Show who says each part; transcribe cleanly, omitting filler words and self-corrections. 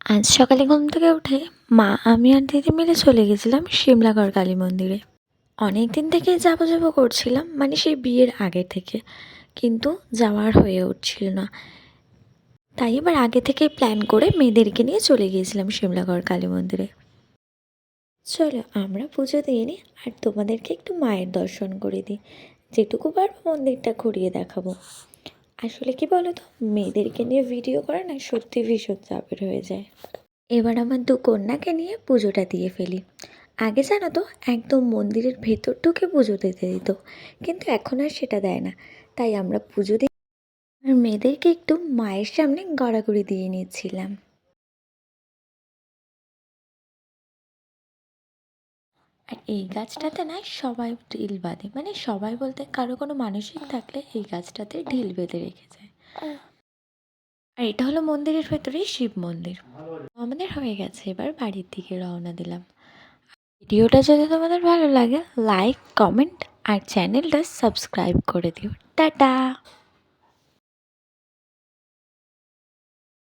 Speaker 1: আজ সকালে ঘুম থেকে উঠে মা, আমি আর দিদি মিলে চলে গেছিলাম শিমলাগড় কালী মন্দিরে। অনেক দিন থেকে যাবো যাবো করছিলাম, মানে সেই বিয়ের আগে থেকে, কিন্তু যাওয়ার হয়ে উঠছিল না। তাই এবার আগে থেকেই প্ল্যান করে মেয়েদেরকে নিয়ে চলে গিয়েছিলাম শিমলাগড় কালী মন্দিরে। চলো আমরা পুজো দিয়ে নিই, আর তোমাদেরকে একটু মায়ের দর্শন করে দিই। যেটুকু পারবো মন্দিরটা ঘুরিয়ে দেখাবো। আসলে কি বলো তো, মেয়েদেরকে নিয়ে ভিডিও করা না সত্যি ভীষণ চাপের হয়ে যায়। এবার আমার দু কন্যাকে নিয়ে পুজোটা দিয়ে ফেলি। আগে জানো তো, একদম মন্দিরের ভেতর ঢুকে পুজো দিতে দিত, কিন্তু এখন আর সেটা দেয় না। তাই আমরা পুজো দিই আর মেয়েদেরকে একটু মায়ের সামনে গড়াগড়ি দিয়ে নিচ্ছিলাম। আর এই গাছটাতে না সবাই ঢিল বাঁধে, মানে সবাই বলতে কারো কোনো মানসিক থাকলে এই গাছটাতে ঢিল বেঁধে রেখে যায়। আর এটা হলো মন্দিরের ভেতরেই শিব মন্দির। আমাদের হয়ে গেছে, এবার বাড়ির দিকে রওনা দিলাম। ভিডিওটা যদি তোমাদের ভালো লাগে, লাইক, কমেন্ট আর চ্যানেলটা সাবস্ক্রাইব করে দিও। টাটা।